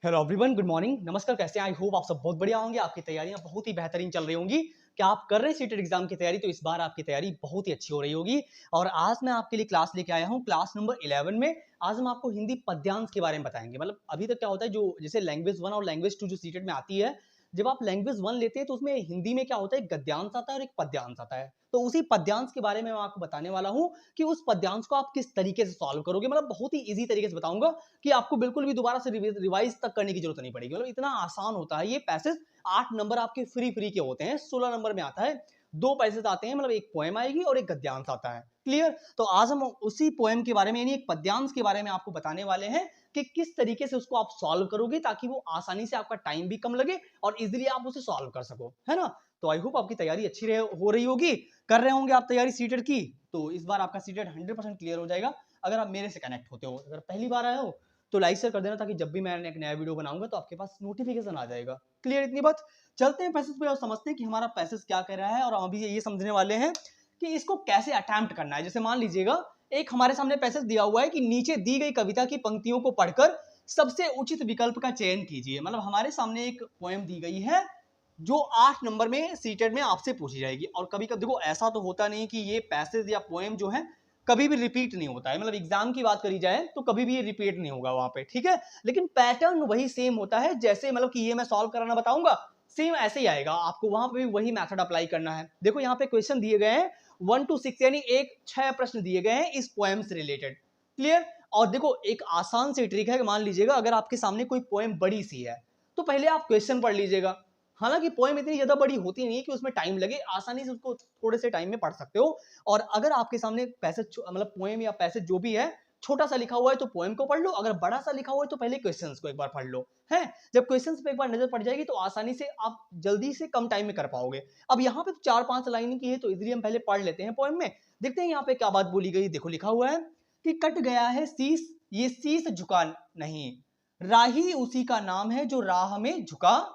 Hello everyone, good morning, नमस्कार। कैसे हैं? आई होप आप सब बहुत बढ़िया होंगे। आपकी तैयारियां बहुत ही बेहतरीन चल रही होंगी। क्या आप कर रहे हैं सीटेट एग्जाम की तैयारी? तो इस बार आपकी तैयारी बहुत ही अच्छी हो रही होगी। और आज मैं आपके लिए क्लास लेके आया हूं, क्लास नंबर 11 में। आज हम आपको हिंदी पद्यांश के बारे में बताएंगे। मतलब अभी तक क्या होता है, जो जैसे लैंग्वेज 1 और लैंग्वेज 2 जो सीटेट में आती है, जब आप लैंग्वेज 1 लेते हैं तो उसमें हिंदी में क्या होता है, एक गद्यांश आता है और एक पद्यांश आता है। तो उसी पद्यांश के बारे में मैं आपको बताने वाला हूं कि उस पद्यांश को आप किस तरीके से सॉल्व करोगे। मतलब बहुत ही ईजी तरीके से बताऊंगा कि आपको बिल्कुल भी दोबारा से रिवाइज तक करने की जरूरत नहीं पड़ेगी। मतलब इतना आसान होता है ये पैसेज। 8 नंबर आपके फ्री फ्री के होते हैं। 16 नंबर में आता है, 2 पैसेज आते हैं। मतलब एक पोएम आएगी और एक गद्यांश आता है। क्लियर? तो आज हम उसी पोएम के बारे में यानी एक पद्यांश के बारे में आपको बताने वाले हैं कि किस तरीके से उसको आप सॉल्व करोगे ताकि वो आसानी से, आपका टाइम भी कम लगे और इजीली आप उसे सॉल्व कर सको, है ना? तो आई होप आपकी तैयारी अच्छी हो रही होगी। कर रहे होंगे आप तैयारी सीटेट की। तो इस बार आपका सीटेट 100% क्लियर हो जाएगा अगर आप मेरे से कनेक्ट होते हो। अगर पहली बार आए हो तो लाइक शेयर कर देना, ताकि जब भी मैं एक नया वीडियो बनाऊंगा तो आपके पास नोटिफिकेशन आ जाएगा। क्लियर इतनी बात? चलते हैं पैसेज पे और समझते हैं कि हमारा पैसेज क्या कह रहा है। और हम अभी ये समझने वाले हैं कि इसको कैसे अटेम्प्ट करना है। जैसे मान लीजिएगा एक हमारे सामने पैसेज दिया हुआ है कि नीचे दी गई कविता की पंक्तियों को पढ़कर सबसे उचित विकल्प का चयन कीजिए। मतलब हमारे सामने एक पोएम दी गई है जो 8 नंबर में सीटेट में आपसे पूछी जाएगी। और कभी कभी देखो, ऐसा तो होता नहीं कि ये पैसेज या पोएम जो है कभी भी रिपीट नहीं होता है। मतलब एग्जाम की बात करी जाए तो कभी भी ये रिपीट नहीं होगा वहां पे, ठीक है? लेकिन पैटर्न वही सेम होता है। जैसे मतलब कि ये मैं सॉल्व कराना बताऊंगा, सेम ऐसे ही आएगा। आपको वहां पे भी वही मेथड अप्लाई करना है। देखो यहाँ पे क्वेश्चन दिए गए हैं 1 to 6, यानी 6 प्रश्न दिए गए हैं इस पोएम से रिलेटेड। क्लियर? और देखो एक आसान सी ट्रिक है कि मान लीजिएगा अगर आपके सामने कोई पोएम बड़ी सी है तो पहले आप क्वेश्चन पढ़ लीजिएगा। हालांकि पोएम इतनी ज्यादा बड़ी होती नहीं है कि उसमें टाइम लगे, आसानी से उसको थोड़े से टाइम में पढ़ सकते हो। और अगर आपके सामने पैसेज मतलब पोएम या पैसेज जो भी है छोटा सा लिखा हुआ है तो पोएम को पढ़ लो, अगर बड़ा सा लिखा हुआ है तो पहले क्वेश्चंस को एक बार पढ़ लो। है, जब क्वेश्चंस पे एक बार नजर पड़ जाएगी तो आसानी से आप जल्दी से कम टाइम में कर पाओगे। अब यहाँ पे तो 4-5 लाइन की है तो इजीली हम पहले पढ़ लेते हैं पोएम में। देखते हैं यहाँ पे क्या बात बोली गई। देखो लिखा हुआ है कि कट गया है शीश, ये शीश झुका नहीं, राही उसी का नाम है जो राह में झुका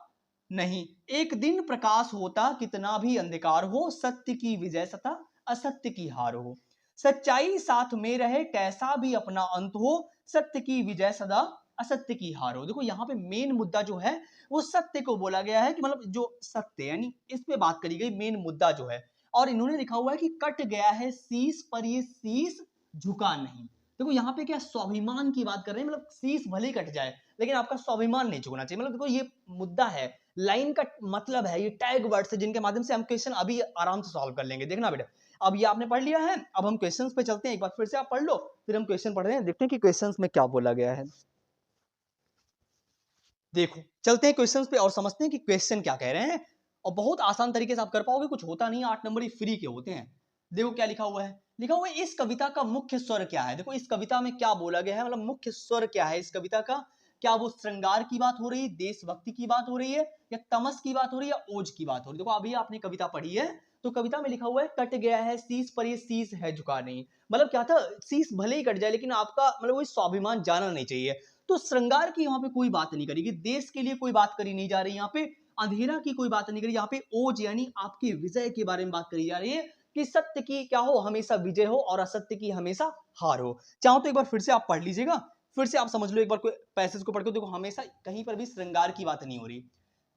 नहीं। एक दिन प्रकाश होता कितना भी अंधकार हो, सत्य की विजय सता असत्य की हार हो। सच्चाई साथ में रहे कैसा भी अपना अंत हो, सत्य की विजय सदा असत्य की हार हो। देखो यहाँ पे मेन मुद्दा जो है वो सत्य को बोला गया है कि मतलब जो सत्य यानी इस पे बात करी गई, मेन मुद्दा जो है। और इन्होंने लिखा हुआ है कि कट गया है शीश पर ये शीश झुका नहीं। देखो यहाँ पे क्या स्वाभिमान की बात कर रहे हैं। मतलब शीश भले ही कट जाए लेकिन आपका स्वाभिमान नहीं झुकना चाहिए। मतलब देखो ये मुद्दा है, लाइन का मतलब है, ये टैग वर्ड्स है जिनके माध्यम से हम क्वेश्चन अभी आराम से सॉल्व कर लेंगे। देखना बेटा, अब ये आपने पढ़ लिया है। अब हम क्वेश्चंस पे चलते हैं। एक बार फिर से आप पढ़ लो, फिर हम क्वेश्चन पढ़ रहे हैं, देखते हैं कि क्वेश्चंस में क्या बोला गया है। देखो चलते हैं क्वेश्चंस पे और समझते हैं कि क्वेश्चन क्या कह रहे हैं। और बहुत आसान तरीके से आप कर पाओगे, कुछ होता नहीं, 8 नंबर ही फ्री के होते हैं। देखो क्या लिखा हुआ है। लिखा हुआ है इस कविता का मुख्य स्वर क्या है। देखो इस कविता में क्या बोला गया है, मतलब मुख्य स्वर क्या है इस कविता का। क्या वो श्रृंगार की बात हो रही है, देशभक्ति की बात हो रही है, या तमस की बात हो रही है, या ओज की बात हो रही है? देखो अभी आपने कविता पढ़ी है तो कविता में लिखा हुआ है कट गया है शीश पर ये शीश है झुका नहीं। मतलब क्या था, शीश भले ही कट जाए लेकिन आपका मतलब वो स्वाभिमान जाना नहीं चाहिए। तो श्रृंगार की यहाँ पे कोई बात नहीं करेगी, देश के लिए कोई बात करी नहीं जा रही यहाँ पे, अंधेरा की कोई बात नहीं करी यहाँ पे, ओज यानी आपकी विजय के बारे में बात करी जा रही है कि सत्य की क्या हो, हमेशा विजय हो और असत्य की हमेशा हार हो। चाहो तो एक बार फिर से आप पढ़ लीजिएगा, फिर से आप समझ लो एक बार पैसेज को पढ़ के। देखो हमेशा कहीं पर भी श्रृंगार की बात नहीं हो रही,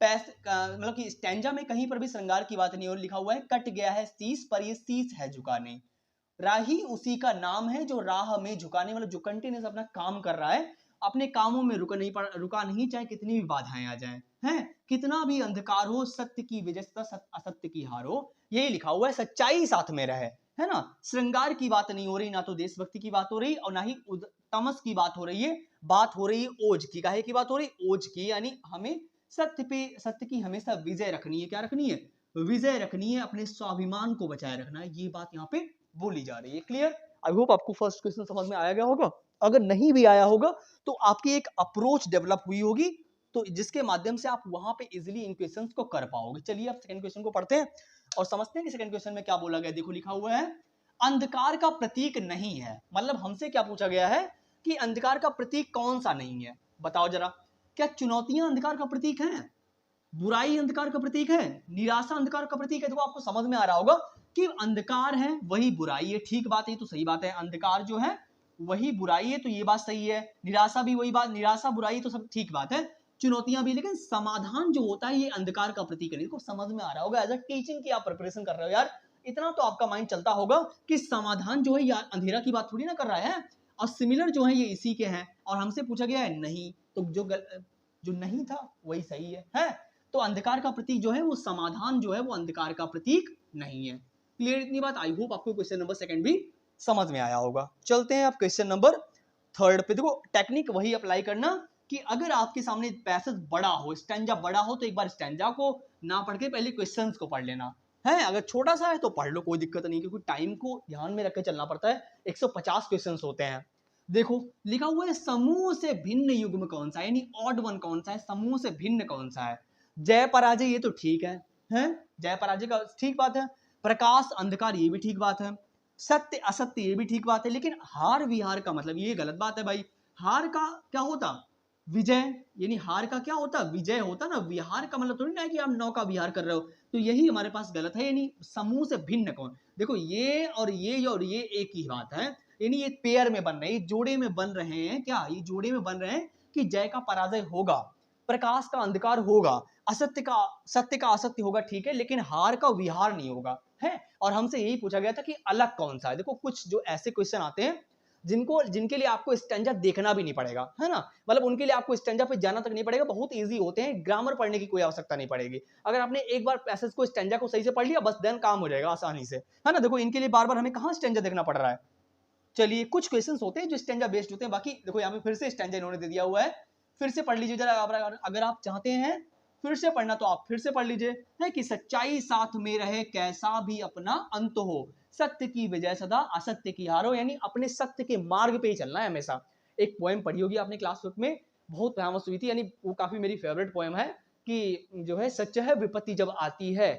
मतलब कि स्टैंजा में कहीं पर भी श्रृंगार की बात नहीं हो रही। लिखा हुआ है कट गया है शीश पर ये शीश है झुका नहीं, राही उसी का नाम है जो राह में झुकाने, मतलब जो कंटिन्यूस अपना काम कर रहा है, अपने कामों में रुका नहीं, चाहे कितनी भी बाधाएं आ जाएं, हैं, कितना भी अंधकार हो, सत्य की विजय असत्य की हार हो। यही लिखा हुआ है, सच्चाई साथ में रहे, है ना? श्रृंगार की बात नहीं हो रही, ना तो देशभक्ति की बात हो रही और ना ही तमस की बात हो रही है। बात हो रही है ओज की। काहे की बात हो रही? ओज की, यानी हमें सत्य की हमेशा विजय रखनी है। क्या रखनी है? विजय रखनी है, अपने स्वाभिमान को बचाए रखना है। ये बात यहाँ पे बोली जा रही है। क्लियर? आई होप आपको फर्स्ट क्वेश्चन समझ में आया गया होगा। अगर नहीं भी आया होगा तो आपकी एक अप्रोच डेवलप हुई होगी, तो जिसके माध्यम से आप वहां पे इजीली इन क्वेश्चंस को कर पाओगे। चलिए आप सेकंड क्वेश्चन को पढ़ते हैं और समझते हैं कि सेकंड क्वेश्चन में क्या बोला गया। देखो लिखा हुआ है अंधकार का प्रतीक नहीं है। मतलब हमसे क्या पूछा गया है कि अंधकार का प्रतीक कौन सा नहीं है, बताओ जरा। क्या चुनौतियां अंधकार का प्रतीक है? बुराई अंधकार का प्रतीक है? निराशा अंधकार का प्रतीक है? देखो आपको समझ में आ रहा होगा कि अंधकार है वही बुराई है। ठीक बात है, तो सही बात है। अंधकार जो है वही बुराई है, तो ये बात सही है। निराशा भी वही बात, निराशा बुराई तो सब ठीक बात है। चुनौतियां भी, लेकिन समाधान जो होता है ये अंधकार का प्रतीक है। देखो समझ में आ रहा होगा, एज अ टीचिंग की आप प्रिपरेशन कर रहे हो यार, इतना तो आपका माइंड चलता होगा कि समाधान जो है यार अंधेरा की बात थोड़ी ना कर रहा है, और सिमिलर जो है ये इसी के हैं, और हमसे पूछा गया है नहीं, तो जो नहीं था वही सही है? तो अंधकार का प्रतीक जो है वो समाधान जो है वो अंधकार का प्रतीक नहीं है। क्लियर इतनी बात? आई होप आपको क्वेश्चन नंबर सेकंड भी समझ में आया होगा। चलते हैं आप क्वेश्चन नंबर थर्ड पे। देखो टेक्निक वही अप्लाई करना कि अगर आपके सामने पैसेज बड़ा हो, स्टैंजा बड़ा हो, तो एक बार स्टैंजा को ना पढ़ के पहले क्वेश्चंस को पढ़ लेना है। अगर छोटा सा है तो पढ़ लो, कोई दिक्कत नहीं, क्योंकि टाइम को ध्यान में रख के चलना पड़ता है। 150 क्वेश्चंस होते हैं। देखो लिखा हुआ है समूह से भिन्न युग्म कौन सा है, यानी ऑड वन कौन सा है, समूह से भिन्न कौन सा है। जय पराजय ये तो ठीक है? जय पराजय का ठीक बात है। प्रकाश अंधकार ये भी ठीक बात है। सत्य असत्य ये भी ठीक बात है। लेकिन हार विहार का मतलब ये गलत बात है भाई। हार का क्या होता? विजय, यानी हार का क्या होता? विजय होता ना। विहार का मतलब थोड़ी ना है कि आप नौका विहार कर रहे हो, तो यही हमारे पास गलत है। यानी समूह से भिन्न कौन, देखो ये और ये एक ही बात है, यानी ये पेयर में बन रहे हैं, जोड़े में बन रहे हैं। क्या ये जोड़े में बन रहे हैं कि जय का पराजय होगा, प्रकाश का अंधकार होगा, असत्य का सत्य का असत्य होगा, ठीक है, लेकिन हार का विहार नहीं होगा है। और हमसे यही पूछा गया था कि अलग कौन सा है। देखो कुछ जो ऐसे क्वेश्चन आते हैं जिनके लिए आपको स्टैंजा देखना भी नहीं पड़ेगा, है ना, मतलब उनके लिए आपको स्टैंजा पे जाना तक नहीं पड़ेगा, बहुत इजी होते हैं, ग्रामर पढ़ने की कोई आवश्यकता नहीं पड़ेगी। अगर आपने एक बार पैसेज को स्टैंजा को सही से पढ़ लिया बस, देन काम हो जाएगा आसानी से, है ना। देखो इनके लिए बार बार हमें कहाँ स्टैंजा देखना पड़ रहा है। चलिए कुछ क्वेश्चंस होते हैं जो स्टैंजा बेस्ड होते हैं, बाकी देखो यहाँ पे फिर से स्टैंजा इन्होंने दे दिया हुआ है, फिर से पढ़ लीजिए जरा। अगर आप चाहते हैं फिर से पढ़ना तो आप फिर से पढ़ लीजिए, है कि सच्चाई साथ में रहे कैसा भी अपना अंत हो, सत्य की विजय सदा असत्य की हार हो, यानी अपने सत्य के मार्ग पे ही चलना है हमेशा। एक पोएम पढ़ी होगी आपने क्लास बुक में, बहुत फेमस हुई थी, यानी वो काफी मेरी फेवरेट पोएम है कि जो है सच है विपत्ति जब आती है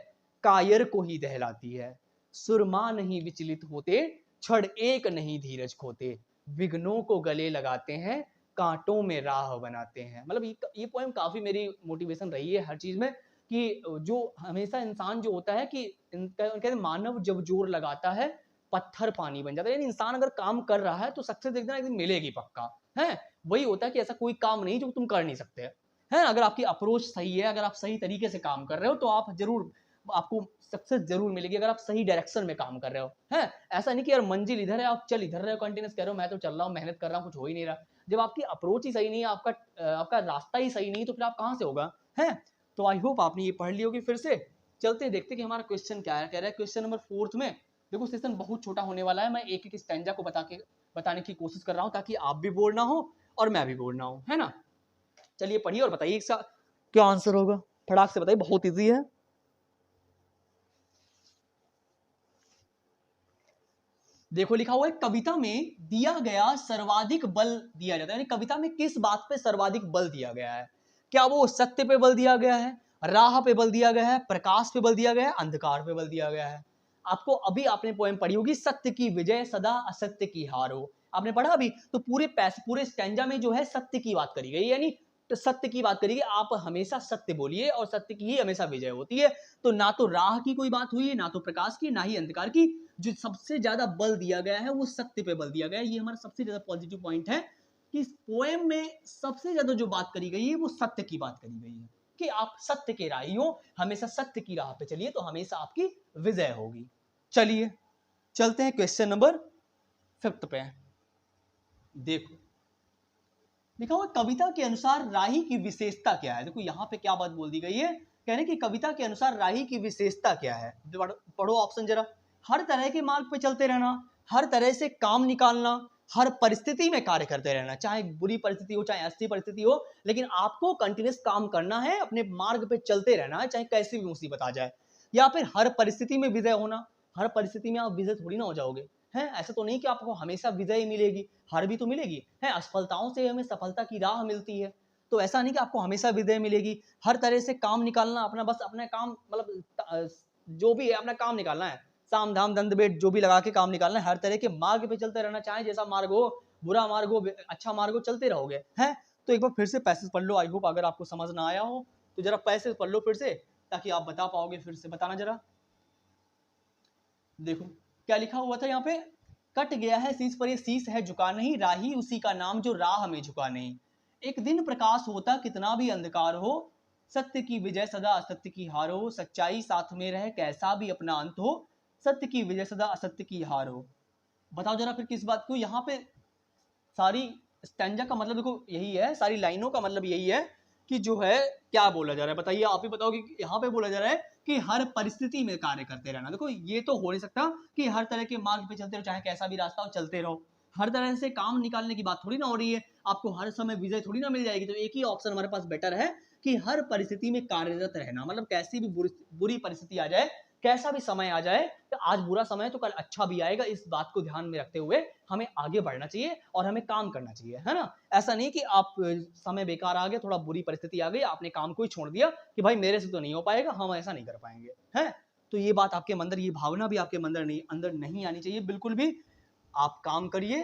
कायर को ही दहलाती है, सुरमा नहीं विचलित होते क्षण एक नहीं धीरज खोते, विघ्नों को गले लगाते हैं कांटों में राह बनाते हैं। मतलब ये पोएम काफी मेरी मोटिवेशन रही है हर चीज में, कि जो हमेशा इंसान जो होता है कि कहते मानव जब जोर लगाता है पत्थर पानी बन जाता है, यानी इंसान अगर काम कर रहा है तो सक्सेस देखना एक दिन मिलेगी पक्का है। वही होता है कि ऐसा कोई काम नहीं जो तुम कर नहीं सकते है। अगर आपकी अप्रोच सही है, अगर आप सही तरीके से काम कर रहे हो तो आप जरूर, आपको सक्सेस जरूर मिलेगी, अगर आप सही डायरेक्शन में काम कर रहे हो है। ऐसा नहीं कि यार मंजिल इधर है आप चल इधर रहे हो, कंटिन्यूस कह रहे हो मैं तो चल रहा हूँ मेहनत कर रहा हूँ कुछ हो ही नहीं रहा। जब आपकी अप्रोच ही सही नहीं है, आपका रास्ता ही सही नहीं, तो फिर आप कहाँ से होगा है। तो आई होप आपने ये पढ़ ली होगी। फिर से चलते हैं, देखते कि हमारा क्वेश्चन क्या है। कह रहा है क्वेश्चन नंबर 4 में, देखो सेशन बहुत छोटा होने वाला है, मैं एक एक स्टैंजा को बताने की कोशिश कर रहा हूँ ताकि आप भी बोर ना हो और मैं भी बोर ना हो, है ना। चलिए पढ़िए और बताइए क्या आंसर होगा, फटाक से बताइए, बहुत ईजी है। देखो लिखा हुआ है कविता में दिया गया सर्वाधिक बल दिया जाता है, यानी कविता में किस बात पे सर्वाधिक बल दिया गया है। क्या वो सत्य पे बल दिया गया है, राह पे बल दिया गया है, प्रकाश पे बल दिया गया है, अंधकार पे बल दिया गया है। आपको अभी आपने पोएम पढ़ी होगी सत्य की विजय सदा असत्य की हार हो, आपने पढ़ा अभी, तो पूरे स्टैंजा में जो है सत्य की बात करी गई, यानी तो सत्य की बात करिए, आप हमेशा सत्य बोलिए और सत्य की ही हमेशा विजय होती है। तो ना तो राह की कोई बात हुई है, ना तो प्रकाश की, ना ही अंधकार की। जो सबसे ज्यादा बल दिया गया है वो सत्य पे बल दिया गया है। ये हमारा सबसे ज्यादा पॉजिटिव पॉइंट है कि इस पोएम में सबसे ज्यादा जो बात करी गई है वो सत्य की बात करी गई है, कि आप सत्य के राही हो, हमेशा सत्य की राह पे चलिए तो हमेशा आपकी विजय होगी। चलिए चलते हैं क्वेश्चन नंबर 5 पे। देखो लिखा हुआ कविता के अनुसार राही की विशेषता क्या है। देखो यहाँ पे क्या बात बोल दी गई है, कहने की कविता के अनुसार राही की विशेषता क्या है। पढ़ो ऑप्शन जरा। हर तरह के मार्ग पे चलते रहना, हर तरह से काम निकालना, हर परिस्थिति में कार्य करते रहना, चाहे बुरी परिस्थिति हो चाहे अच्छी परिस्थिति हो, लेकिन आपको कंटिन्यूस काम करना है, अपने मार्ग पे चलते रहना है चाहे कैसी भी मुसीबत आ जाए। या फिर हर परिस्थिति में विजय होना, हर परिस्थिति में आप विजय थोड़ी ना हो जाओगे है। ऐसा तो नहीं कि आपको हमेशा विजय मिलेगी, हार भी तो मिलेगी है। असफलताओं से हमें सफलता की राह मिलती है, तो ऐसा नहीं कि आपको हमेशा विजय मिलेगी। हर तरह से काम निकालना, अपना बस अपना काम, मतलब जो भी है अपना काम निकालना है, साम धाम दंड भेद जो भी लगा के काम निकालना है, हर तरह के मार्ग पे चलते रहना, चाहे जैसा मार्ग हो, बुरा मार्ग हो अच्छा मार्ग हो, चलते रहोगे है। तो एक बार फिर से पैसेज पढ़ लो, आई होप अगर आपको समझ ना आया हो तो जरा पैसेज पढ़ लो फिर से, ताकि आप बता पाओगे। फिर से बताना जरा। देखो क्या लिखा हुआ था यहाँ पे, कट गया है शीश पर ये शीश है झुका नहीं, राही उसी का नाम जो राह में झुका नहीं। एक दिन प्रकाश होता कितना भी अंधकार हो, सत्य की विजय सदा असत्य की हार हो, सच्चाई साथ में रहे कैसा भी अपना अंत हो, सत्य की विजय सदा असत्य की हार हो। बताओ जरा फिर किस बात को, यहाँ पे सारी स्टैंजा का मतलब देखो यही है, सारी लाइनों का मतलब यही है कि जो है क्या बोला जा रहा है, बताइए आप ही बताओ कि यहाँ पे बोला जा रहा है कि हर परिस्थिति में कार्य करते रहना। देखो ये तो हो नहीं सकता कि हर तरह के मार्ग पे चलते रहो, चाहे कैसा भी रास्ता हो चलते रहो। हर तरह से काम निकालने की बात थोड़ी ना हो रही है, आपको हर समय विजय थोड़ी ना मिल जाएगी। तो एक ही ऑप्शन हमारे पास बेटर है कि हर परिस्थिति में कार्यरत रहना, मतलब कैसी भी बुरी परिस्थिति आ जाए, कैसा भी समय आ जाए, तो आज बुरा समय तो कल अच्छा भी आएगा, इस बात को ध्यान में रखते हुए हमें आगे बढ़ना चाहिए और हमें काम करना चाहिए, है ना। ऐसा नहीं कि आप समय बेकार आ गया, थोड़ा बुरी परिस्थिति आ गई, आपने काम को ही छोड़ दिया कि भाई मेरे से तो नहीं हो पाएगा, हम ऐसा नहीं कर पाएंगे, है। तो ये बात आपके अंदर, ये भावना भी आपके अंदर नहीं आनी चाहिए बिल्कुल भी। आप काम करिए,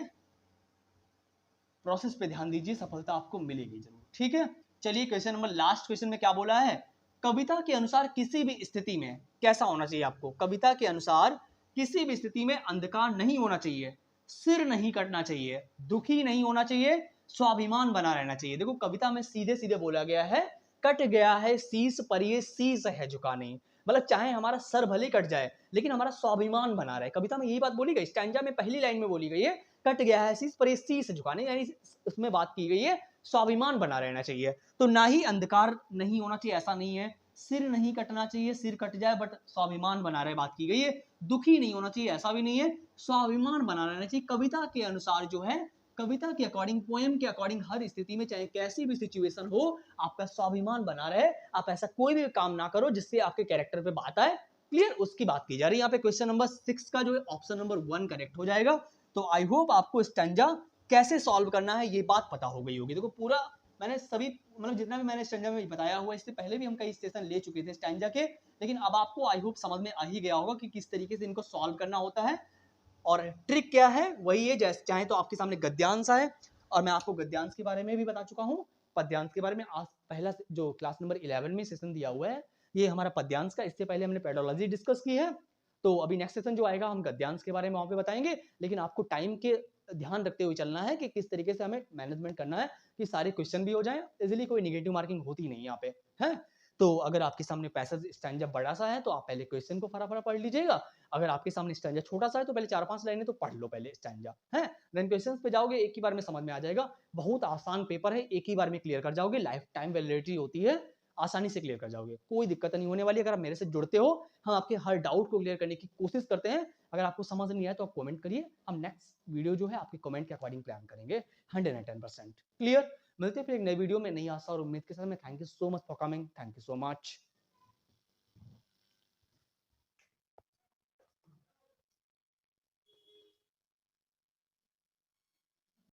प्रोसेस पे ध्यान दीजिए, सफलता आपको मिलेगी जरूर, ठीक है। चलिए क्वेश्चन नंबर, लास्ट क्वेश्चन में क्या बोला है, कविता के अनुसार किसी भी स्थिति में कैसा होना चाहिए आपको, कविता के अनुसार किसी भी स्थिति में अंधकार नहीं होना चाहिए, सिर नहीं कटना चाहिए, दुखी नहीं होना चाहिए, स्वाभिमान बना रहना चाहिए। देखो कविता में सीधे सीधे बोला गया है, कट गया है शीश पर ये शीश है झुका नहीं, मतलब चाहे हमारा सर भले कट जाए लेकिन हमारा स्वाभिमान बना रहे। कविता में यही बात बोली गई, स्टैंजा में पहली लाइन में बोली गई है, कट गया है शीश पर ये शीश झुकाने, यानी उसमें बात की गई है स्वाभिमान बना रहना चाहिए। तो ना ही अंधकार नहीं होना चाहिए, ऐसा नहीं है, सिर नहीं कटना चाहिए, सिर कट जाए बट स्वाभिमान बना रहे बात की गई है, दुखी नहीं होना चाहिए ऐसा भी नहीं है, स्वाभिमान बना रहना चाहिए। कविता के अनुसार जो है, कविता के अकॉर्डिंग, पोएम के अकॉर्डिंग हर स्थिति में चाहे कैसी भी सिचुएशन हो, आपका स्वाभिमान बना रहे, आप ऐसा कोई भी काम ना करो जिससे आपके कैरेक्टर पे बात आए। क्लियर, उसकी बात की जा रही है यहाँ पे। क्वेश्चन नंबर 6 का जो है ऑप्शन नंबर 1 करेक्ट हो जाएगा। तो आई होप आपको स्टैंजा कैसे सॉल्व करना है ये बात पता हो गई होगी। देखो पूरा मैंने सभी, मतलब जितना भी मैंने स्टैंजा में बताया हुआ, इससे पहले भी हम कई सेशन ले चुके थे स्टैंजा के, लेकिन अब आपको आई होप समझ में आ ही गया होगा कि किस तरीके से इनको सॉल्व करना होता है। और ट्रिक क्या है, वही है, जैसे चाहे तो आपके सामने गद्यांश है, और मैं आपको गद्यांश के बारे में भी बता चुका हूँ, पद्यांश के बारे में आज पहला जो क्लास नंबर 11 में सेशन दिया हुआ है ये हमारा पद्यांश का, इससे पहले हमने पेडोलॉजी डिस्कस की है। तो अभी नेक्स्ट सेशन जो आएगा हम गद्यांश के बारे में वहां पे बताएंगे, लेकिन आपको टाइम के ध्यान रखते हुए चलना है कि किस तरीके से हमें मैनेजमेंट करना है कि सारे क्वेश्चन भी हो जाए इजीली, कोई निगेटिव मार्किंग होती नहीं यहाँ पे, है। तो अगर आपके सामने पैसेज स्टैंजा बड़ा सा है तो आप पहले क्वेश्चन को फटाफट पढ़ लीजिएगा, अगर आपके सामने स्टैंजा छोटा सा है तो पहले 4-5 लाइनें तो पढ़ लो पहले स्टैंजा, है। देन क्वेश्चंस पे जाओगे, एक ही बार में समझ में आ जाएगा, बहुत आसान पेपर है, एक ही बार में क्लियर कर जाओगे, लाइफ टाइम वैलिडिटी होती है, आसानी से क्लियर कर जाओगे, कोई दिक्कत नहीं होने वाली। अगर आप मेरे से जुड़ते हो, हम आपके हर डाउट को क्लियर करने की कोशिश करते हैं। अगर आपको समझ नहीं आया तो आप कमेंट करिए, हम नेक्स्ट वीडियो जो है आपके कमेंट के अकॉर्डिंग प्लान करेंगे 110%। क्लियर, मिलते हैं फिर एक नई वीडियो में नई आशा और उम्मीद के साथ में। Thank you so much for coming, thank you so much.